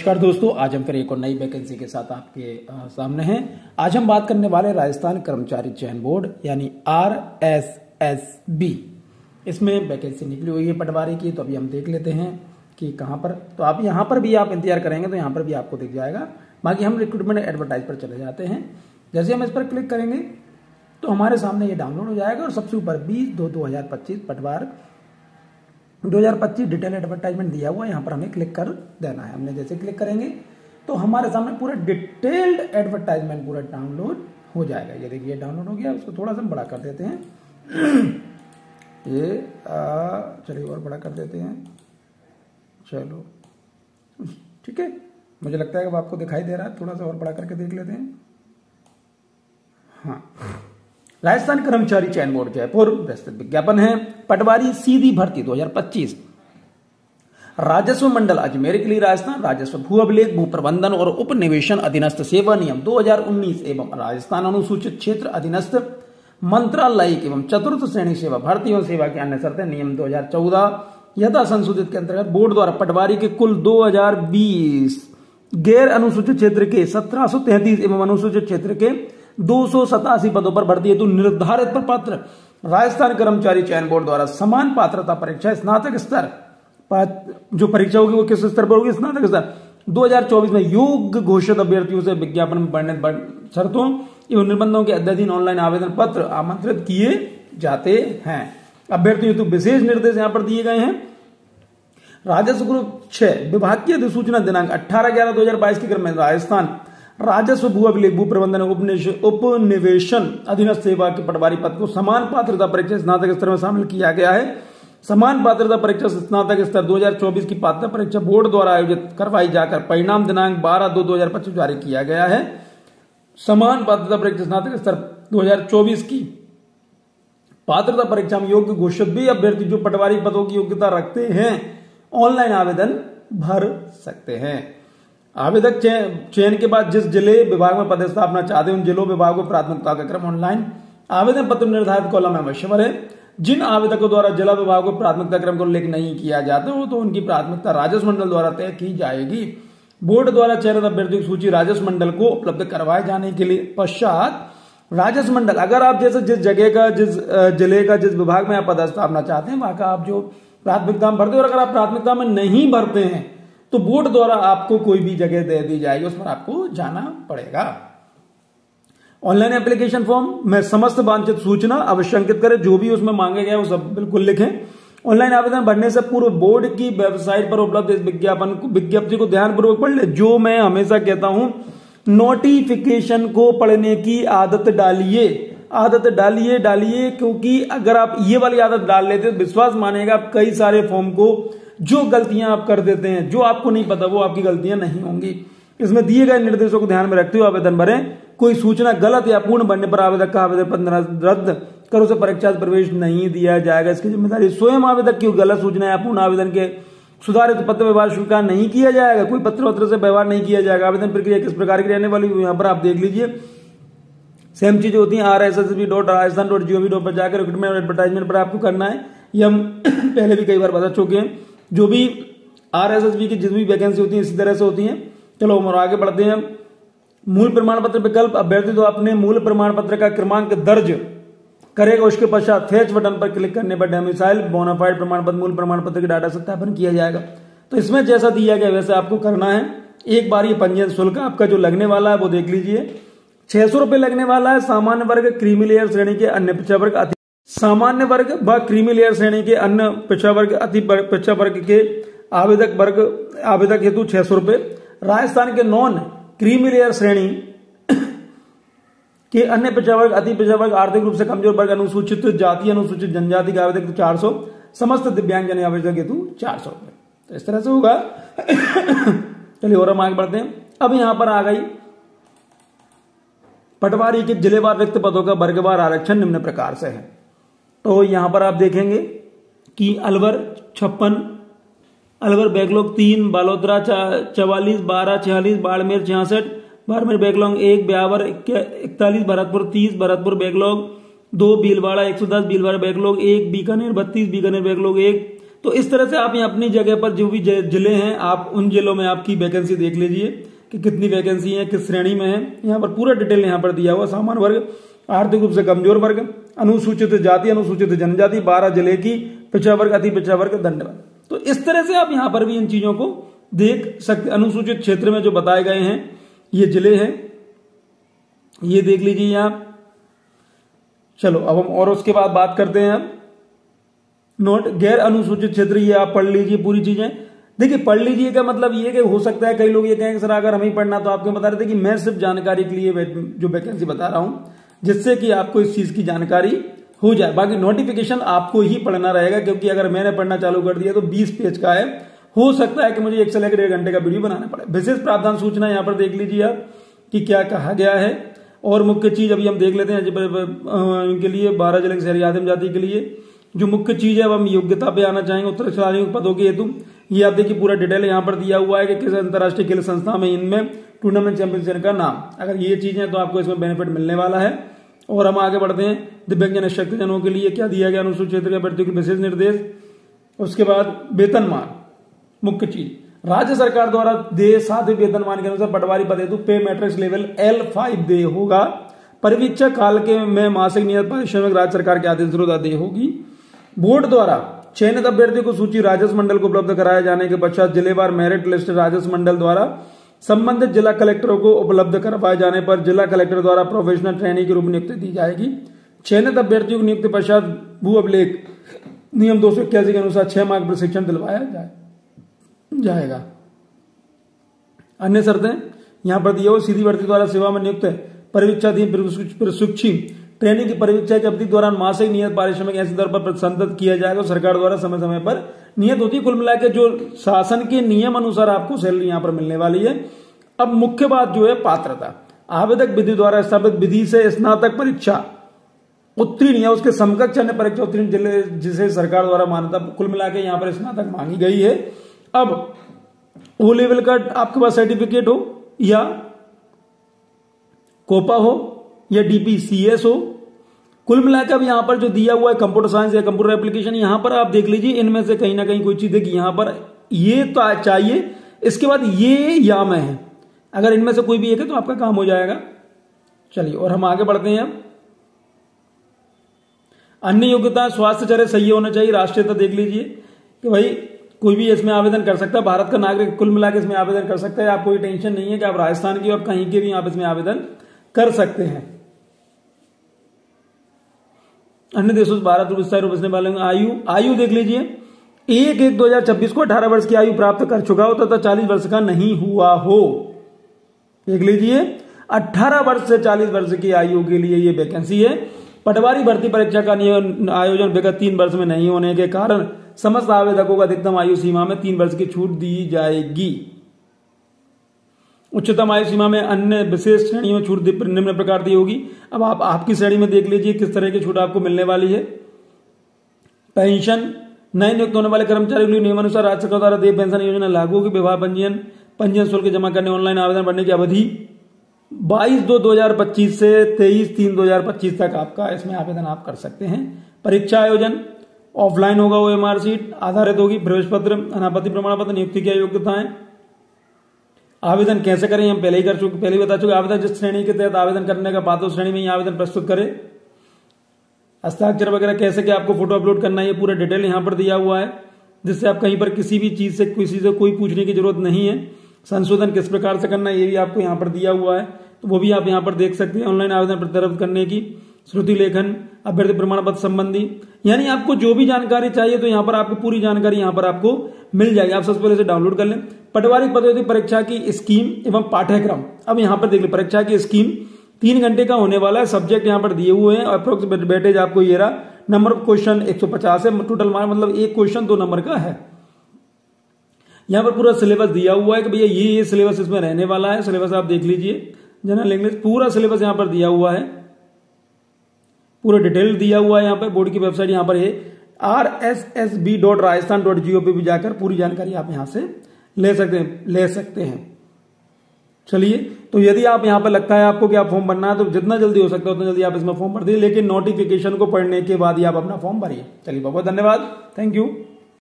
नमस्कार दोस्तों, आज हम फिर एक और नई वैकेंसी के साथ आपके सामने हैं। आज हम बात करने वाले राजस्थान कर्मचारी चयन बोर्ड यानी RSSB। इसमें वैकेंसी निकली हुई है पटवारी की, तो अभी हम देख लेते हैं कि कहाँ पर। तो आप यहाँ पर भी आप इंतजार करेंगे तो यहाँ पर भी आपको दिख जाएगा। बाकी हम रिक्रूटमेंट एडवर्टाइज पर चले जाते हैं। जैसे हम इस पर क्लिक करेंगे तो हमारे सामने ये डाउनलोड हो जाएगा और सबसे ऊपर 20/2/2025 पटवार 2025 डिटेल एडवर्टाइजमेंट दिया हुआ है। यहाँ पर हमें क्लिक कर देना है। हमने जैसे क्लिक करेंगे तो हमारे सामने पूरा डिटेल्ड एडवर्टाइजमेंट पूरा डाउनलोड हो जाएगा। ये देखिए डाउनलोड हो गया। उसको थोड़ा सा बड़ा कर देते हैं। ये चलिए और बड़ा कर देते हैं। चलो ठीक है, मुझे लगता है कि आपको दिखाई दे रहा है। थोड़ा सा और बड़ा करके देख लेते हैं। हाँ, राजस्थान कर्मचारी चयन बोर्ड जयपुर विस्तृत विज्ञापन है। पटवारी सीधी भर्ती 2025 राजस्व मंडल अजमेर के लिए राजस्थान राजस्व भू अभिलेख भू प्रबंधन और उपनिवेशन अधीनस्थ सेवा नियम 2019 एवं राजस्थान अनुसूचित क्षेत्र अधीनस्थ मंत्रालयिक एवं चतुर्थ श्रेणी सेवा भर्ती और सेवा की अन्य शर्तें नियम 2014 यथा संशोधित के अंतर्गत बोर्ड द्वारा पटवारी के कुल 2020 गैर अनुसूचित क्षेत्र के 1733 एवं अनुसूचित क्षेत्र के 287 पदों पर भर्ती हेतु निर्धारित प्रपत्र राजस्थान कर्मचारी चयन बोर्ड द्वारा समान पात्रता परीक्षा स्नातक स्तर जो परीक्षा होगी वो किस स्तर पर होगी? स्नातक स्तर 2024 में योग्य घोषित अभ्यर्थियों से विज्ञापन में वर्णित शर्तों एवं निर्बंधों के अद्यतन ऑनलाइन आवेदन पत्र आमंत्रित किए जाते हैं। अभ्यर्थियों हेतु विशेष निर्देश यहाँ पर दिए गए हैं। राजस्व ग्रुप 6 विभागीय अधिसूचना दिनांक 18/11/2022 के क्रम में राजस्थान राजस्व भू अभिलेख भू प्रबंधन उपनिवेशन अधीनस्थ सेवा के पटवारी पद को समान पात्रता परीक्षा स्नातक स्तर में शामिल किया गया है। समान पात्रता परीक्षा स्नातक स्तर 2024 की पात्रता परीक्षा बोर्ड द्वारा आयोजित करवाई जाकर परिणाम दिनांक 12/2/2025 जारी किया गया है। समान पात्रता परीक्षा स्नातक स्तर 2024 की पात्रता परीक्षा में योग्य घोषित भी अभ्यर्थी जो पटवारी पदों की योग्यता रखते हैं ऑनलाइन आवेदन भर सकते हैं। आवेदक चयन के बाद जिस जिले विभाग में पदस्थापना चाहते हैं उन जिलों विभागों प्राथमिकता का क्रम ऑनलाइन आवेदन पत्र निर्धारित कॉलम में अवश्य भरें। जिन आवेदकों द्वारा जिला विभागों प्राथमिकता क्रम को उल्लेख नहीं किया जाता हो तो उनकी प्राथमिकता राजस्व मंडल द्वारा तय की जाएगी। बोर्ड द्वारा चयनित अभ्यर्थियों की सूची राजस्व मंडल को उपलब्ध करवाए जाने के लिए पश्चात राजस्व मंडल अगर आप जैसे जिस जगह का जिस जिले का जिस विभाग में आप पदस्थापना चाहते हैं वहां का आप जो प्राथमिकता में भरते हैं और अगर आप प्राथमिकता में नहीं भरते हैं तो बोर्ड द्वारा आपको कोई भी जगह दे दी जाएगी, उस पर आपको जाना पड़ेगा। ऑनलाइन एप्लीकेशन फॉर्म में समस्त वांछित सूचना अवश्य अंकित करें। जो भी उसमें मांगे गए वो सब बिल्कुल लिखें। ऑनलाइन आवेदन भरने से पूर्व बोर्ड की वेबसाइट पर उपलब्ध इस विज्ञप्ति को ध्यानपूर्वक पढ़ ले। जो मैं हमेशा कहता हूं, नोटिफिकेशन को पढ़ने की आदत डालिए क्योंकि अगर आप ये वाली आदत डाल लेते तो विश्वास मानेगा आप कई सारे फॉर्म को जो गलतियां आप कर देते हैं जो आपको नहीं पता वो आपकी गलतियां नहीं होंगी। इसमें दिए गए निर्देशों को ध्यान में रखते हुए आवेदन भरें। कोई सूचना गलत या पूर्ण भरने पर आवेदक का आवेदन पत्र रद्द कर उसे परीक्षा प्रवेश नहीं दिया जाएगा। इसकी जिम्मेदारी स्वयं आवेदक की। गलत सूचना या पूर्ण आवेदन के सुधारित पत्र व्यवहार स्वीकार नहीं किया जाएगा। कोई पत्र से व्यवहार नहीं किया जाएगा। आवेदन प्रक्रिया किस प्रकार की रहने वाली यहाँ पर आप देख लीजिए। सेम चीजें होती हैं। RSSB.rajasthan.gov पर जाकर रिक्रूटमेंट एडवर्टाइजमेंट पर आपको करना है। ये हम पहले भी कई बार बता चुके हैं। जो भी RSSB की जितनी भी वैकेंसी होती है इसी तरह से होती हैं। चलो हम आगे बढ़ते हैं। मूल प्रमाण पत्र विकल्प अभ्यर्थी तो अपने मूल प्रमाण पत्र का क्रमांक दर्ज करेगा। उसके पश्चात फेच बटन पर क्लिक करने पर डोमिसाइल बोनाफाइड प्रमाण पत्र मूल प्रमाण पत्र के डाटा सत्यापन किया जाएगा। तो इसमें जैसा दिया गया वैसे आपको करना है। एक बार ये पंजीयन शुल्क आपका जो लगने वाला है वो देख लीजिए। 600 रुपए लगने वाला है। सामान्य वर्ग क्रीमी लेयर श्रेणी के अन्य पिछड़ा वर्ग अति सामान्य वर्ग व क्रीमी लेयर श्रेणी के अन्य पिछड़ा वर्ग अति पिछड़ा वर्ग के आवेदक हेतु 600 रुपए। राजस्थान के नॉन क्रीमी लेयर श्रेणी के अन्य पिछड़ा वर्ग अति पिछड़ा वर्ग आर्थिक रूप से कमजोर वर्ग अनुसूचित जाति अनुसूचित जनजाति के आवेदक हेतु 400। समस्त दिव्यांग जन आवेदक हेतु 400 रुपए। तो इस तरह से होगा। चलिए और हम आगे बढ़ते हैं। अब यहां पर आ गई पटवारी के जिलेवार रिक्त पदों का वर्गवार आरक्षण निम्न प्रकार से है। तो यहां पर आप देखेंगे कि Alwar 56, Alwar backlog 3, Balotra 44, 12 46, Barmer 66, Barmer backlog 1, Beawar 41, Bharatpur 30, Bharatpur backlog 2, Bhilwara 110, Bhilwara backlog 1, Bikaner 32, Bikaner backlog 1, तो इस तरह से आप यहाँ अपनी जगह पर जो भी जिले हैं आप उन जिलों में आपकी वैकेंसी देख लीजिए कि कितनी वैकेंसी है, किस श्रेणी में है। यहाँ पर पूरा डिटेल यहाँ पर दिया हुआ। सामान्य वर्ग, आर्थिक रूप से कमजोर वर्ग, अनुसूचित जाति, अनुसूचित जनजाति, 12 जिले की, पिछड़ा वर्ग, अति पिछड़ा वर्ग, दंडवर्ग। तो इस तरह से आप यहाँ पर भी इन चीजों को देख सकते। अनुसूचित क्षेत्र में जो बताए गए हैं ये जिले हैं, ये देख लीजिए आप। चलो अब हम और उसके बाद बात करते हैं। अब नोट गैर अनुसूचित क्षेत्र, ये आप पढ़ लीजिए पूरी चीजें। देखिए पढ़ लीजिए का मतलब ये कि हो सकता है कई लोग ये कहेंगे सर अगर हमें पढ़ना तो आपको बता रहे थे कि मैं सिर्फ जानकारी के लिए जो वैकेंसी बता रहा हूं जिससे कि आपको इस चीज की जानकारी हो जाए। बाकी नोटिफिकेशन आपको ही पढ़ना रहेगा, क्योंकि अगर मैंने पढ़ना चालू कर दिया तो 20 पेज का है, हो सकता है कि मुझे 1 से लेकर 1.5 घंटे का वीडियो बनाना पड़े। विशेष प्रावधान सूचना यहाँ पर देख लीजिए आप कि क्या कहा गया है। और मुख्य चीज अभी हम देख लेते हैं इनके लिए 12 जिले की शहरी आदिम जाति के लिए जो मुख्य चीज है। अब हम योग्यता पे आना चाहेंगे उत्तराधिकारी पदों के हेतु। ये आप देखिए पूरा डिटेल यहाँ पर दिया हुआ है कि किस अंतर्राष्ट्रीय खेल संस्था में इनमें टूर्नामेंट चैंपियनशिप का नाम। अगर ये चीजें तो आपको इसमें बेनिफिट मिलने वाला है। और हम आगे बढ़ते हैं। दिव्यांगजन शक्तिजनों के लिए क्या दिया गया, अनुसूचित क्षेत्र के अभ्यर्थियों के विशेष निर्देश। उसके बाद वेतनमान, मुख्य चीज राज्य सरकार द्वारा दे 7वें वेतनमान के अनुसार पटवारी पद हेतु पे मैट्रिक्स लेवल L5 दे होगा। परिवीक्षा काल के में मासिक नियत पारिश्रमिक राज्य सरकार के आदेश दे होगी। बोर्ड द्वारा चयनित अभ्यर्थियों को सूची राजस्व मंडल को उपलब्ध कराया जाने के पश्चात जिलेवार मेरिट लिस्ट राजस्व मंडल द्वारा संबंधित जिला कलेक्टरों को उपलब्ध करवाए जाने पर जिला कलेक्टर द्वारा प्रोफेशनल ट्रेनिंग के रूप में नियुक्ति दी जाएगी। चयनित अभ्यर्थियों को नियुक्ति पश्चात भू अभिलेख नियम 281 के अनुसार 6 माह प्रशिक्षण दिलवाया जाएगा। अन्य शर्तें यहां पर दिए हो। सीधी भर्ती द्वारा सेवा में नियुक्त परिवीक्षाधीन प्रशिक्षु ट्रेनिंग की परिवीक्षा की अवधि दौरान मासिक नियत पारिश्रमिक ऐसे दर पर संदर्भित किया जाएगा। सरकार द्वारा समय समय पर नियत होती है। कुल मिलाकर जो शासन के नियम अनुसार आपको सैलरी यहां पर मिलने वाली है। अब मुख्य बात जो है पात्रता, आवेदक विधि द्वारा स्थापित विधि से स्नातक परीक्षा उत्तीर्ण या उसके समकक्ष अन्य परीक्षा उत्तीर्ण जिले जिसे सरकार द्वारा मान्यता, कुल मिलाकर यहां पर स्नातक मांगी गई है। अब ओ लेवल का आपके पास सर्टिफिकेट हो या कोपा हो या DPCS हो, कुल मिलाकर अब यहां पर जो दिया हुआ है कंप्यूटर साइंस या कंप्यूटर एप्लीकेशन, यहां पर आप देख लीजिए इनमें से कहीं ना कहीं कोई चीज देखिए यहां पर ये तो चाहिए, इसके बाद ये या में है। अगर इनमें से कोई भी एक है तो आपका काम हो जाएगा। चलिए और हम आगे बढ़ते हैं। अब अन्य योग्यता स्वास्थ्य चर्या सही होना चाहिए। राष्ट्रीयता देख लीजिए कि भाई कोई भी इसमें आवेदन कर सकता है, भारत का नागरिक कुल मिलाकर इसमें आवेदन कर सकता है। आपको कोई टेंशन नहीं है कि आप राजस्थान की और कहीं के भी आप इसमें आवेदन कर सकते हैं। अन्य देशों से भारत विस्तार रूप बसने वाले आयु देख लीजिए 1/1/2026 को 18 वर्ष की आयु प्राप्त कर चुका हो तथा 40 वर्ष का नहीं हुआ हो। देख लीजिए 18 वर्ष से 40 वर्ष की आयु के लिए ये वैकेंसी है। पटवारी भर्ती परीक्षा का आयोजन विगत 3 वर्ष में नहीं होने के कारण समस्त आवेदकों को अधिकतम आयु सीमा में 3 वर्ष की छूट दी जाएगी। उच्चतम आयु सीमा में अन्य विशेष श्रेणियों में छूट निम्न प्रकार दी होगी। अब आप आपकी श्रेणी में देख लीजिए किस तरह की छूट आपको मिलने वाली है। पेंशन, नए नियुक्त होने वाले कर्मचारियों के लिए नियमानुसार राज्य सरकार द्वारा देय पेंशन योजना लागू होगी। विवाह पंजीयन शुल्क जमा करने ऑनलाइन आवेदन भरने की अवधि 22/2/2025 से 23/3/2025 तक आपका इसमें आवेदन आप कर सकते हैं। परीक्षा आयोजन ऑफलाइन होगा, OMR सीट आधारित होगी। प्रवेश पत्र, अनापत्ति प्रमाण पत्र, नियुक्ति की योग्यताएं। आवेदन कैसे करें हम पहले ही बता चुके। आवेदन जिस श्रेणी के तहत आवेदन करने का पात्र उस श्रेणी में ही आवेदन प्रस्तुत करें। हस्ताक्षर वगैरह कैसे क्या आपको फोटो अपलोड करना है ये पूरा डिटेल यहां पर दिया हुआ है, जिससे आप कहीं पर किसी भी चीज से कोई पूछने की जरूरत नहीं है। संशोधन किस प्रकार से करना है ये भी आपको यहां पर दिया हुआ है, तो वो भी आप यहां पर देख सकते हैं। ऑनलाइन आवेदन प्रत्यारोपित करने की, श्रुति लेखन, अभ्यर्थी प्रमाण पत्र संबंधी, यानी आपको जो भी जानकारी चाहिए तो यहां पर आपको पूरी जानकारी यहां पर आपको मिल जाएगी। आप सबसे पहले से डाउनलोड कर लें। पटवारी पदोन्नति परीक्षा की स्कीम एवं पाठ्यक्रम, अब यहां पर देख लें परीक्षा की स्कीम 3 घंटे का होने वाला है। सब्जेक्ट यहां पर दिए हुए हैं। अप्रोक्स वेटेज आपको ये रहा। नंबर ऑफ क्वेश्चन 150 है। टोटल मार्क मतलब एक क्वेश्चन 2 नंबर का है। यहां पर पूरा सिलेबस दिया हुआ है कि भैया ये सिलेबस इसमें रहने वाला है। सिलेबस आप देख लीजिए, जनरल इंग्लिश पूरा सिलेबस यहां पर दिया हुआ है, पूरा डिटेल दिया हुआ है। यहां पर बोर्ड की वेबसाइट यहां पर है rssb.rajasthan.gov पे जाकर पूरी जानकारी आप यहां से ले सकते हैं। चलिए, तो यदि आप यहां पर लगता है आपको कि आप फॉर्म भरना है तो जितना जल्दी हो सकता है उतना जल्दी आप इसमें फॉर्म भर दीजिए, लेकिन नोटिफिकेशन को पढ़ने के बाद ही आप अपना फॉर्म भरिए। चलिए, बहुत बहुत धन्यवाद, थैंक यू।